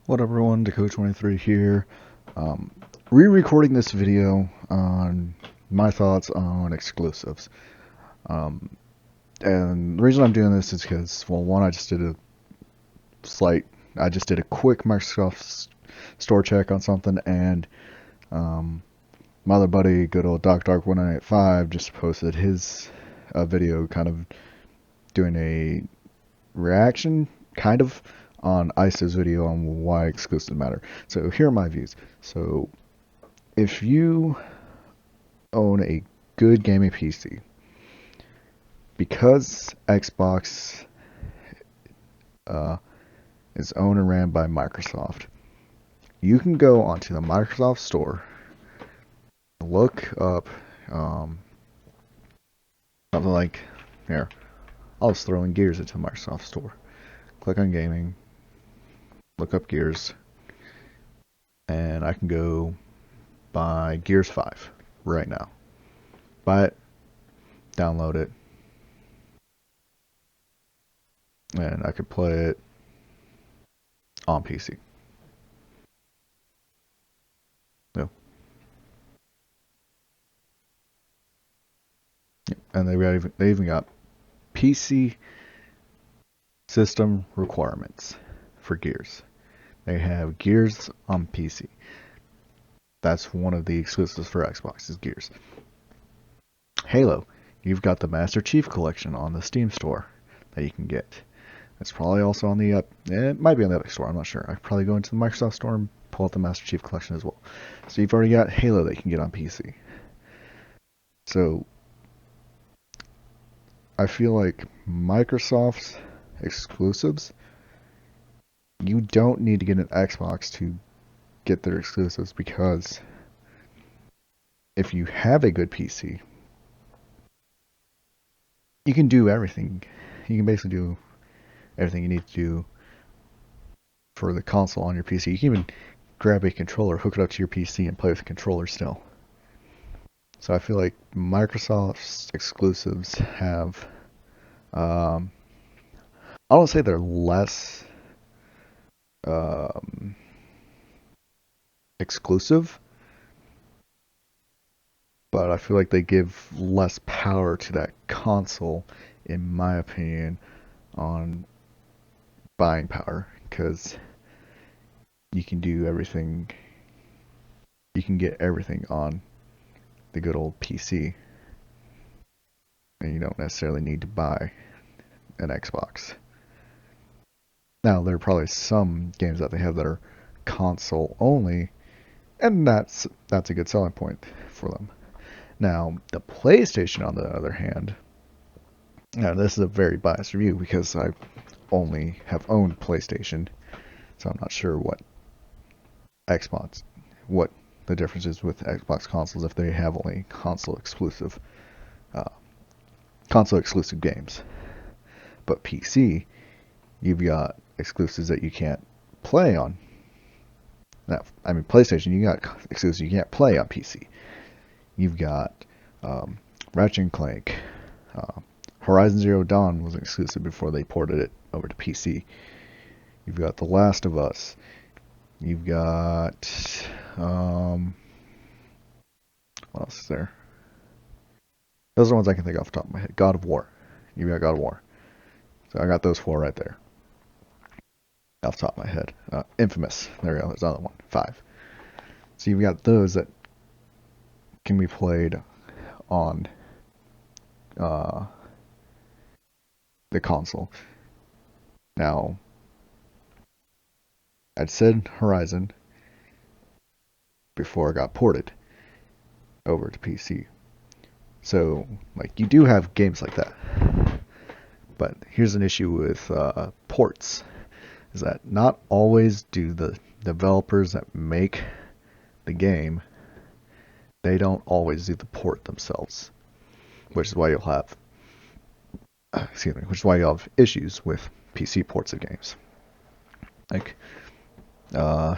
What up everyone, Deco23 here, um, re-recording this video on my thoughts on exclusives. Um, and the reason I'm doing this is because, well, one, I just did a quick Microsoft Store check on something, and my other buddy, good old Dark1985, just posted his video kind of doing a reaction, kind of, on ISO's video on why exclusives matter. So here are my views. So if you own a good gaming PC, because Xbox is owned and ran by Microsoft, you can go onto the Microsoft Store, look up something like, here, I'll just throw in Gears into the Microsoft Store. Click on gaming, look up Gears, and I can go buy Gears 5 right now. Buy it, download it, and I could play it on PC. No. And they even got PC system requirements for Gears. They have Gears on PC. That's one of the exclusives for Xbox is Gears. Halo, you've got the Master Chief Collection on the Steam store that you can get. It's probably also on the it might be on the Epic Store, I'm not sure. I'd probably go into the Microsoft Store and pull out the Master Chief Collection as well. So you've already got Halo that you can get on PC. So I feel like Microsoft's exclusives, you don't need to get an Xbox to get their exclusives, because if you have a good PC, you can do everything. You can basically do everything you need to do for the console on your PC. You can even grab a controller, hook it up to your PC, and play with the controller still. So I feel like Microsoft's exclusives have, I don't say they're less exclusive, but I feel like they give less power to that console, in my opinion, on buying power, because you can do everything, you can get everything on the good old PC, and you don't necessarily need to buy an Xbox. Now, there are probably some games that they have that are console only, and that's a good selling point for them. Now, the PlayStation, on the other hand, now this is a very biased review because I only have owned PlayStation, so I'm not sure what the difference is with Xbox consoles, if they have only uh, console exclusive games. But PC, you've got exclusives that you can't play on. Now, I mean, PlayStation, you got exclusives you can't play on PC. You've got Ratchet and Clank. Horizon Zero Dawn was exclusive before they ported it over to PC. You've got The Last of Us. You've got what else is there? Those are the ones I can think off the top of my head. God of War. You've got God of War. So I got those 4 right there, off the top of my head. Infamous. There we go. There's another one. 5. So you've got those that can be played on the console. Now, I'd said Horizon before it got ported over to PC. So, like, you do have games like that. But here's an issue with ports, is that not always do the developers that make the game, they don't always do the port themselves, which is why you'll have which is why you'll have issues with PC ports of games. Like the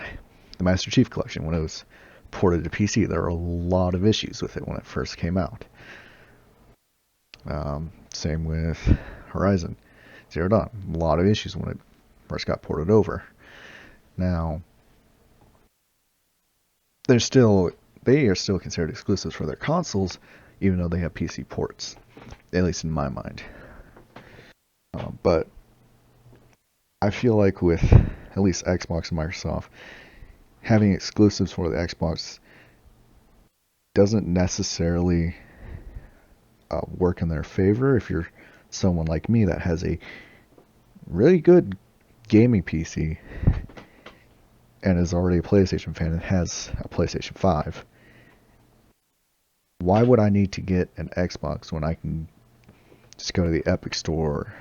Master Chief Collection, when it was ported to PC, there were a lot of issues with it when it first came out. Same with Horizon Zero Dawn, a lot of issues when it first got ported over. Now, they are still considered exclusives for their consoles, even though they have PC ports, at least in my mind. But I feel like with at least Xbox and Microsoft, having exclusives for the Xbox doesn't necessarily work in their favor if you're someone like me that has a really good gaming PC and is already a PlayStation fan and has a PlayStation 5. Why would I need to get an Xbox when I can just go to the Epic Store,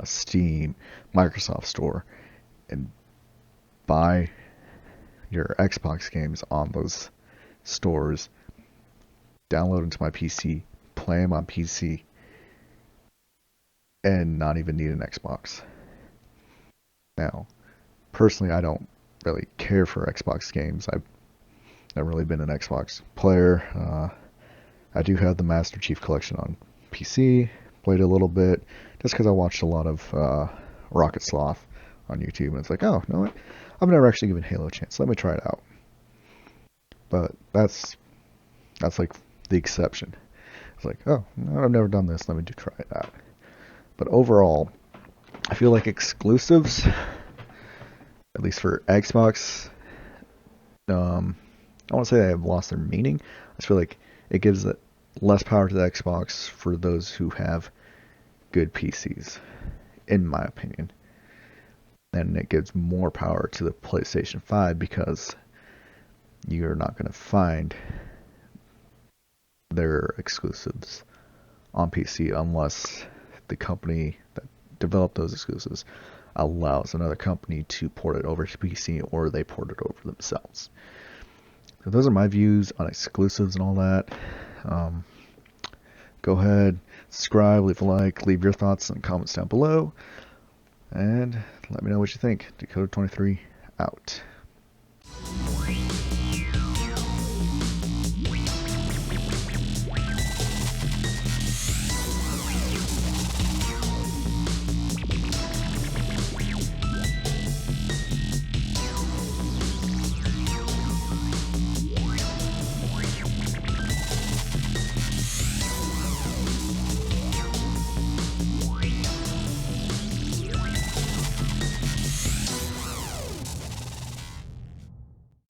Steam, Microsoft Store, and buy your Xbox games on those stores, download them to my PC, play them on PC, and not even need an Xbox? Now, personally, I don't really care for Xbox games. I've never really been an Xbox player. I do have the Master Chief Collection on PC. Played a little bit just because I watched a lot of Rocket Sloth on YouTube, and it's like, oh, you know what? I've never actually given Halo a chance. Let me try it out. But that's like the exception. It's like, oh, no, I've never done this. Let me try it out. But overall, I feel like exclusives, at least for Xbox, I want to say they have lost their meaning. I just feel like it gives less power to the Xbox for those who have good PCs, in my opinion. And it gives more power to the PlayStation 5 because you're not going to find their exclusives on PC unless the company that developed those exclusives allows another company to port it over to PC or they port it over themselves. So those are my views on exclusives and all that. Go ahead, subscribe, leave a like, leave your thoughts and comments down below, and let me know what you think. Dakota23 out.